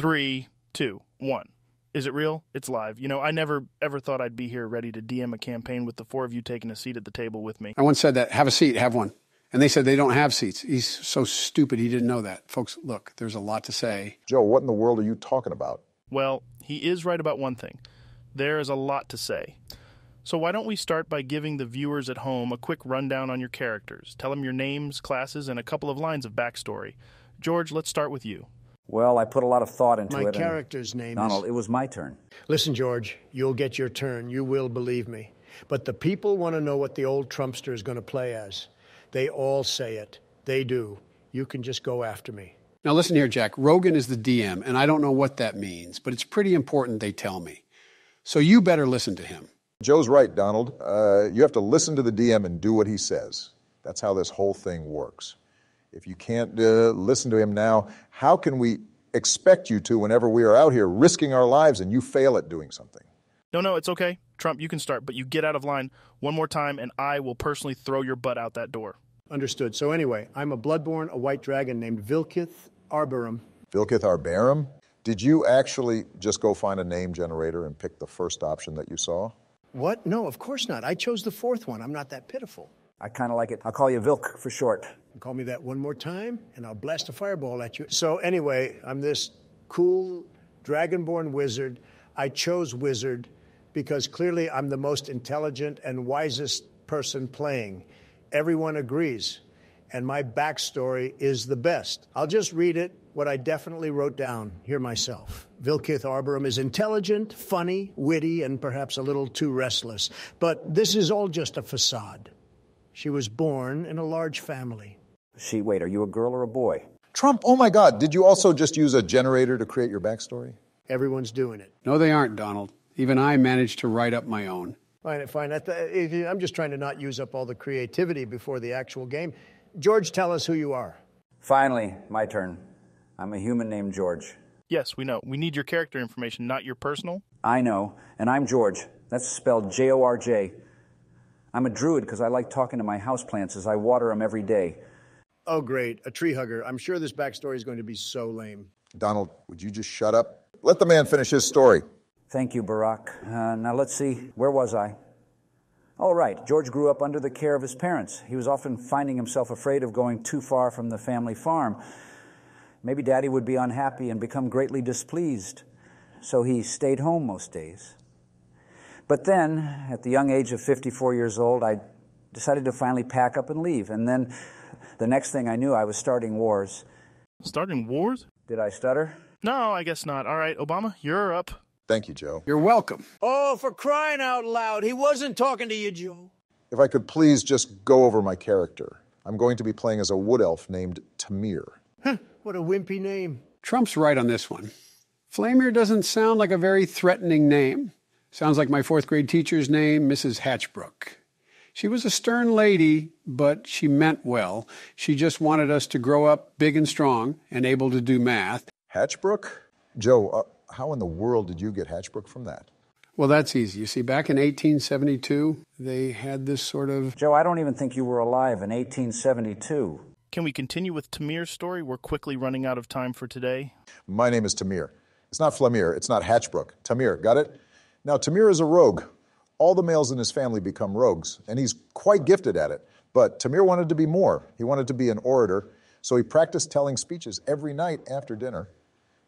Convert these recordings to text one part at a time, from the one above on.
3, 2, 1. Is it real? It's live. You know, I never, ever thought I'd be here ready to DM a campaign with the 4 of you taking a seat at the table with me. I once said that, have a seat, have one. And they said they don't have seats. He's so stupid he didn't know that. Folks, look, there's a lot to say. Joe, what in the world are you talking about? Well, he is right about one thing. There is a lot to say. So why don't we start by giving the viewers at home a quick rundown on your characters. Tell them your names, classes, and a couple of lines of backstory. George, let's start with you. Well, I put a lot of thought into it. My character's name is... Donald, it was my turn. Listen, George, you'll get your turn. You will, believe me. But the people want to know what the old Trumpster is going to play as. They all say it. They do. You can just go after me. Now listen here, Jack. Rogan is the DM, and I don't know what that means, but it's pretty important they tell me. So you better listen to him. Joe's right, Donald. You have to listen to the DM and do what he says. That's how this whole thing works. If you can't listen to him now, how can we expect you to whenever we are out here risking our lives and you fail at doing something? No, it's okay. Trump, you can start, but you get out of line one more time and I will personally throw your butt out that door. Understood. So anyway, I'm a bloodborne, a white dragon named Vilkith Arborum. Vilkith Arborum? Did you actually just go find a name generator and pick the first option that you saw? What? No, of course not. I chose the 4th one. I'm not that pitiful. I kind of like it. I'll call you Vilk for short. Call me that one more time, and I'll blast a fireball at you. So anyway, I'm this cool dragonborn wizard. I chose wizard because clearly I'm the most intelligent and wisest person playing. Everyone agrees. And my backstory is the best. I'll just read it, what I definitely wrote down here myself. Vilkith Arborum is intelligent, funny, witty, and perhaps a little too restless. But this is all just a facade. She was born in a large family. Wait, are you a girl or a boy? Trump, oh my God, did you also just use a generator to create your backstory? Everyone's doing it. No, they aren't, Donald. Even I managed to write up my own. Fine. I'm just trying to not use up all the creativity before the actual game. George, tell us who you are. Finally, my turn. I'm a human named George. Yes, we know. We need your character information, not your personal. I know, and I'm George. That's spelled Georj. I'm a druid because I like talking to my houseplants as I water them every day. Oh, great. A tree hugger. I'm sure this backstory is going to be so lame. Donald, would you just shut up? Let the man finish his story. Thank you, Barack. Now let's see. Where was I? All right. George grew up under the care of his parents. He was often finding himself afraid of going too far from the family farm. Maybe Daddy would be unhappy and become greatly displeased. So he stayed home most days. But then, at the young age of 54 years old, I decided to finally pack up and leave. And then, the next thing I knew, I was starting wars. Starting wars? Did I stutter? No, I guess not. All right, Obama, you're up. Thank you, Joe. You're welcome. Oh, for crying out loud. He wasn't talking to you, Joe. If I could please just go over my character. I'm going to be playing as a wood elf named Tamir. What a wimpy name. Trump's right on this one. Flamir doesn't sound like a very threatening name. Sounds like my 4th grade teacher's name, Mrs. Hatchbrook. She was a stern lady, but she meant well. She just wanted us to grow up big and strong and able to do math. Hatchbrook? Joe, how in the world did you get Hatchbrook from that? Well, that's easy. You see, back in 1872, they had this sort of... Joe, I don't even think you were alive in 1872. Can we continue with Tamir's story? We're quickly running out of time for today. My name is Tamir. It's not Flamir. It's not Hatchbrook. Tamir, got it? Now, Tamir is a rogue. All the males in his family become rogues, and he's quite gifted at it. But Tamir wanted to be more. He wanted to be an orator, so he practiced telling speeches every night after dinner.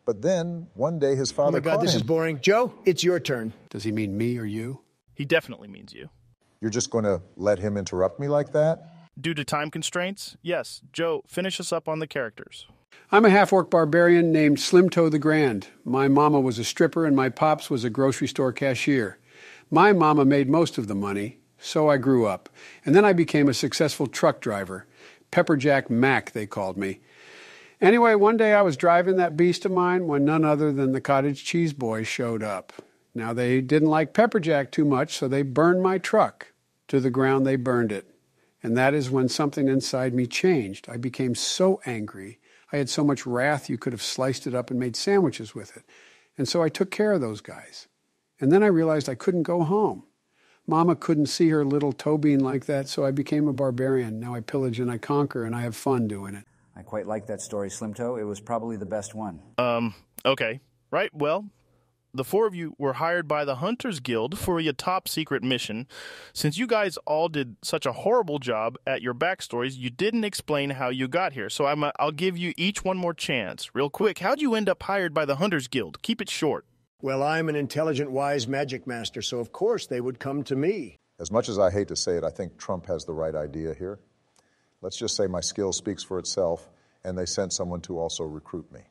But then, one day, his father caught him. Oh, my God, this is boring. Joe, it's your turn. Does he mean me or you? He definitely means you. You're just going to let him interrupt me like that? Due to time constraints? Yes. Joe, finish us up on the characters. I'm a half-orc barbarian named Slim Toe the Grand. My mama was a stripper and my pops was a grocery store cashier. My mama made most of the money, so I grew up. And then I became a successful truck driver. Pepperjack Mac, they called me. Anyway, one day I was driving that beast of mine when none other than the cottage cheese boys showed up. Now, they didn't like Pepperjack too much, so they burned my truck. To the ground they burned it. And that is when something inside me changed. I became so angry. I had so much wrath you could have sliced it up and made sandwiches with it. And so I took care of those guys. And then I realized I couldn't go home. Mama couldn't see her little toe bean like that, so I became a barbarian. Now I pillage and I conquer, and I have fun doing it. I quite like that story, Slimto. It was probably the best one. Okay. Right, well, the four of you were hired by the Hunters Guild for a top-secret mission. Since you guys all did such a horrible job at your backstories, you didn't explain how you got here. So I'll give you each one more chance. Real quick, how'd you end up hired by the Hunters Guild? Keep it short. Well, I'm an intelligent, wise magic master, so of course they would come to me. As much as I hate to say it, I think Trump has the right idea here. Let's just say my skill speaks for itself, and they sent someone to also recruit me.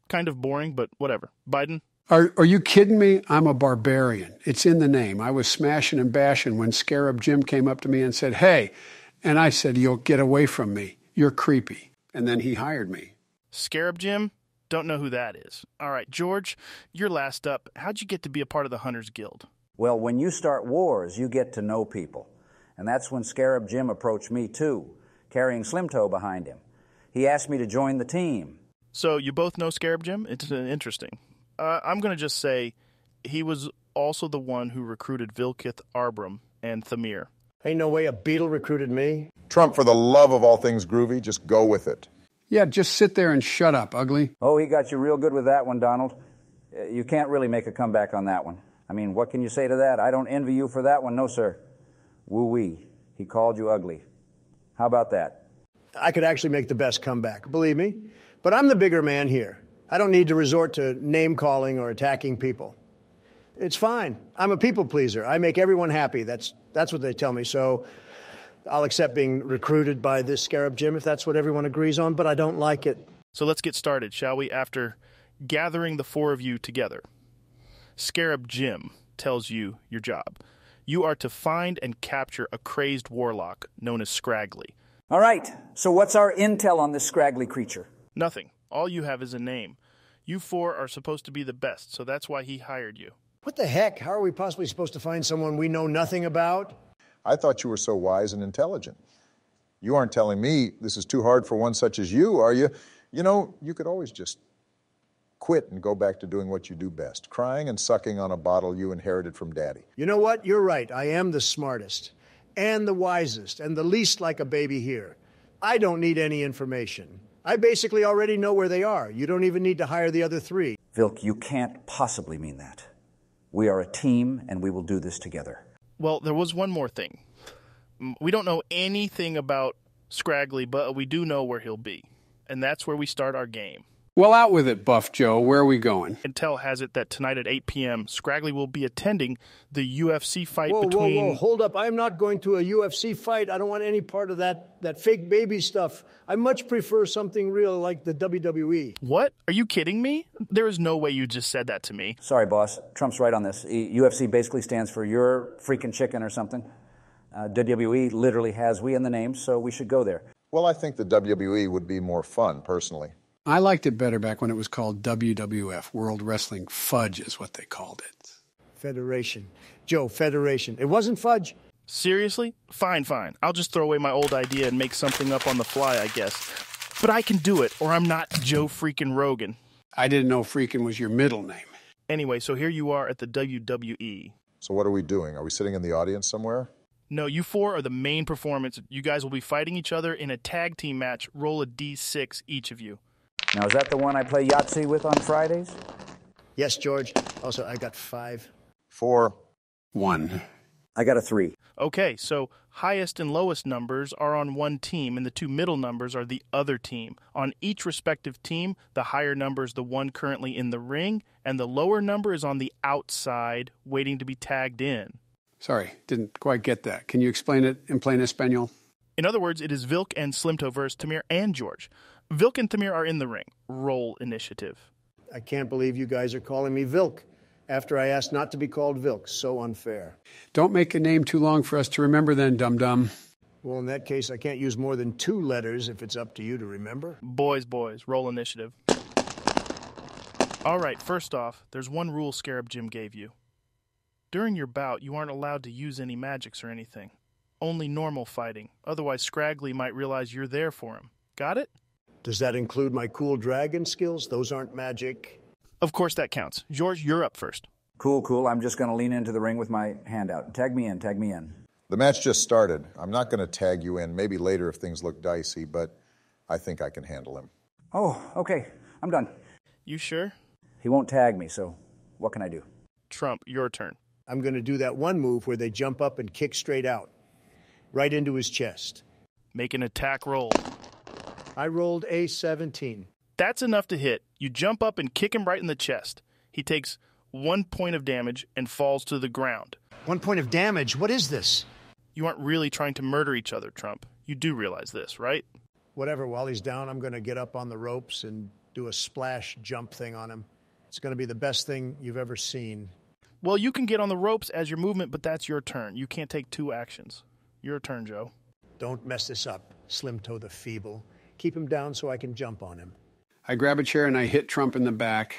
Kind of boring, but whatever. Biden? Are you kidding me? I'm a barbarian. It's in the name. I was smashing and bashing when Scarab Jim came up to me and said, hey, and I said, you'll get away from me. You're creepy. And then he hired me. Scarab Jim? Don't know who that is. All right, George, you're last up. How'd you get to be a part of the Hunters Guild? Well, when you start wars, you get to know people. And that's when Scarab Jim approached me, too, carrying Slimto behind him. He asked me to join the team. So you both know Scarab Jim? It's interesting. I'm going to just say he was also the one who recruited Vilkith Arbram and Thamir. Ain't no way a beetle recruited me. Trump, for the love of all things groovy, just go with it. Yeah, just sit there and shut up, ugly. Oh, he got you real good with that one, Donald. You can't really make a comeback on that one. I mean, what can you say to that? I don't envy you for that one, no, sir. Woo-wee. He called you ugly. How about that? I could actually make the best comeback, believe me. But I'm the bigger man here. I don't need to resort to name-calling or attacking people. It's fine. I'm a people pleaser. I make everyone happy. That's what they tell me. So I'll accept being recruited by this Scarab Jim if that's what everyone agrees on, but I don't like it. So let's get started, shall we? After gathering the four of you together, Scarab Jim tells you your job. You are to find and capture a crazed warlock known as Scraggly. All right. So what's our intel on this scraggly creature? Nothing. All you have is a name. You four are supposed to be the best, so that's why he hired you. What the heck? How are we possibly supposed to find someone we know nothing about? I thought you were so wise and intelligent. You aren't telling me this is too hard for one such as you, are you? You know, you could always just quit and go back to doing what you do best, crying and sucking on a bottle you inherited from Daddy. You know what? You're right. I am the smartest and the wisest and the least like a baby here. I don't need any information. I basically already know where they are. You don't even need to hire the other three. Vilk, you can't possibly mean that. We are a team, and we will do this together. Well, there was one more thing. We don't know anything about Scraggly, but we do know where he'll be. And that's where we start our game. Well, out with it, Buff Joe. Where are we going? Intel has it that tonight at 8 p.m., Scraggly will be attending the UFC fight Whoa, between... Whoa, hold up. I'm not going to a UFC fight. I don't want any part of that fake baby stuff. I much prefer something real like the WWE. What? Are you kidding me? There is no way you just said that to me. Sorry, boss. Trump's right on this. UFC basically stands for You're Freaking Chicken or something. WWE literally has we in the name, so we should go there. Well, I think the WWE would be more fun, personally. I liked it better back when it was called WWF. World Wrestling Fudge is what they called it. Federation. Joe, Federation. It wasn't fudge. Seriously? Fine. I'll just throw away my old idea and make something up on the fly, I guess. But I can do it, or I'm not Joe freaking Rogan. I didn't know freaking was your middle name. Anyway, so here you are at the WWE. So what are we doing? Are we sitting in the audience somewhere? No, you four are the main performance. You guys will be fighting each other in a tag team match. Roll a D6, each of you. Now, is that the one I play Yahtzee with on Fridays? Yes, George. Also, I got 5. 4. 1. I got a 3. Okay, so highest and lowest numbers are on one team, and the two middle numbers are the other team. On each respective team, the higher number is the one currently in the ring, and the lower number is on the outside, waiting to be tagged in. Sorry, didn't quite get that. Can you explain it in plain Espanol? In other words, it is Vilk and Slimto versus Thamir and George. Vilk and Thamir are in the ring. Roll initiative. I can't believe you guys are calling me Vilk after I asked not to be called Vilk. So unfair. Don't make a name too long for us to remember then, dum-dum. Well, in that case, I can't use more than 2 letters if it's up to you to remember. Boys, roll initiative. All right, first off, there's one rule Scarab Jim gave you. During your bout, you aren't allowed to use any magics or anything. Only normal fighting. Otherwise, Scraggly might realize you're there for him. Got it? Does that include my cool dragon skills? Those aren't magic. Of course that counts. George, you're up first. Cool. I'm just going to lean into the ring with my hand out. Tag me in. The match just started. I'm not going to tag you in, maybe later if things look dicey, but I think I can handle him. Oh, okay. I'm done. You sure? He won't tag me, so what can I do? Trump, your turn. I'm going to do that one move where they jump up and kick straight out, right into his chest. Make an attack roll. I rolled a 17. That's enough to hit. You jump up and kick him right in the chest. He takes 1 point of damage and falls to the ground. 1 point of damage? What is this? You aren't really trying to murder each other, Trump. You do realize this, right? Whatever, while he's down, I'm going to get up on the ropes and do a splash jump thing on him. It's going to be the best thing you've ever seen. Well, you can get on the ropes as your movement, but that's your turn. You can't take 2 actions. Your turn, Joe. Don't mess this up, Slim Toe the Feeble. Keep him down so I can jump on him. I grab a chair and I hit Trump in the back.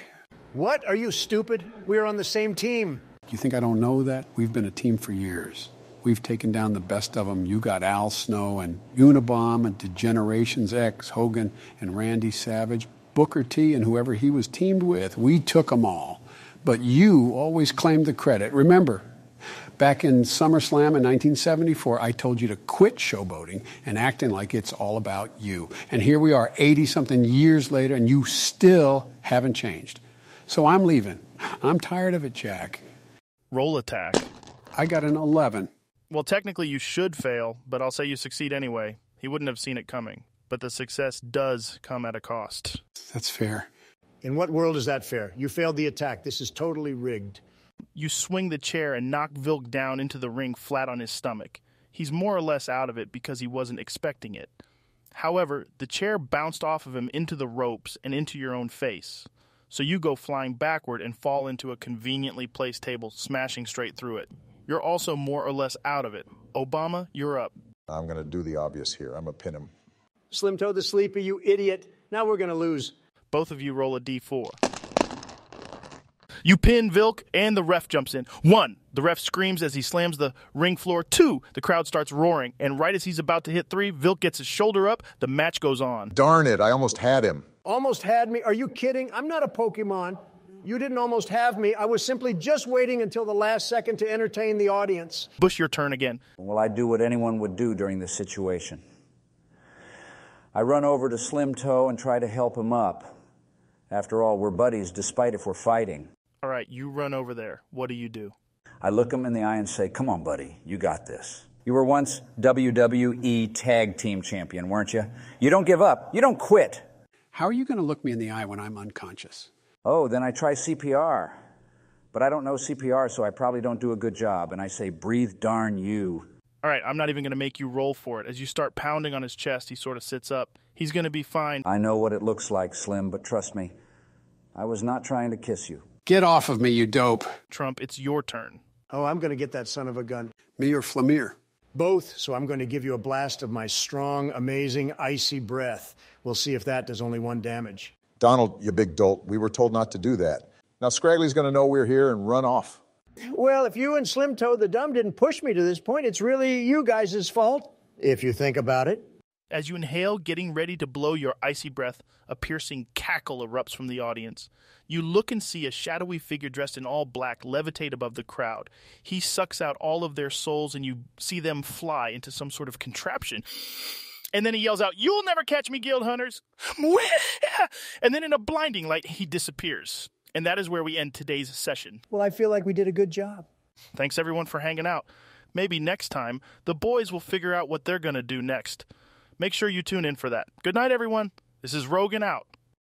What? Are you stupid? We're on the same team. You think I don't know that? We've been a team for years. We've taken down the best of them. You got Al Snow and Unabomb and DeGenerations X, Hogan and Randy Savage, Booker T and whoever he was teamed with. We took them all. But you always claimed the credit. Remember, back in SummerSlam in 1974, I told you to quit showboating and acting like it's all about you. And here we are 80-something years later, and you still haven't changed. So I'm leaving. I'm tired of it, Jack. Roll attack. I got an 11. Well, technically you should fail, but I'll say you succeed anyway. He wouldn't have seen it coming. But the success does come at a cost. That's fair. In what world is that fair? You failed the attack. This is totally rigged. You swing the chair and knock Vilk down into the ring flat on his stomach. He's more or less out of it because he wasn't expecting it. However, the chair bounced off of him into the ropes and into your own face. So you go flying backward and fall into a conveniently placed table, smashing straight through it. You're also more or less out of it. Obama, you're up. I'm going to do the obvious here. I'm going to pin him. Slim Toe the Sleepy, you idiot. Now we're going to lose. Both of you roll a d4. You pin Vilk, and the ref jumps in. 1, the ref screams as he slams the ring floor. 2, the crowd starts roaring. And right as he's about to hit 3, Vilk gets his shoulder up. The match goes on. Darn it, I almost had him. Almost had me? Are you kidding? I'm not a Pokemon. You didn't almost have me. I was simply just waiting until the last second to entertain the audience. Bush, your turn again. Well, I do what anyone would do during this situation. I run over to Slim Toe and try to help him up. After all, we're buddies, despite if we're fighting. All right, you run over there. What do? I look him in the eye and say, "Come on, buddy, you got this. You were once WWE Tag Team Champion, weren't you? You don't give up. You don't quit." How are you going to look me in the eye when I'm unconscious? Oh, then I try CPR. But I don't know CPR, so I probably don't do a good job. And I say, "Breathe, darn you." All right, I'm not even going to make you roll for it. As you start pounding on his chest, he sort of sits up. He's going to be fine. I know what it looks like, Slim, but trust me, I was not trying to kiss you. Get off of me, you dope. Trump, it's your turn. Oh, I'm going to get that son of a gun. Me or Flamir? Both, so I'm going to give you a blast of my strong, amazing, icy breath. We'll see if that does only 1 damage. Donald, you big dolt, we were told not to do that. Now Scraggly's going to know we're here and run off. Well, if you and Slim Toe the Dumb didn't push me to this point, it's really you guys' fault, if you think about it. As you inhale, getting ready to blow your icy breath, a piercing cackle erupts from the audience. You look and see a shadowy figure dressed in all black levitate above the crowd. He sucks out all of their souls, and you see them fly into some sort of contraption. And then he yells out, "You'll never catch me, guild hunters!" And then in a blinding light, he disappears. And that is where we end today's session. Well, I feel like we did a good job. Thanks, everyone, for hanging out. Maybe next time, the boys will figure out what they're going to do next. Make sure you tune in for that. Good night, everyone. This is Rogan out.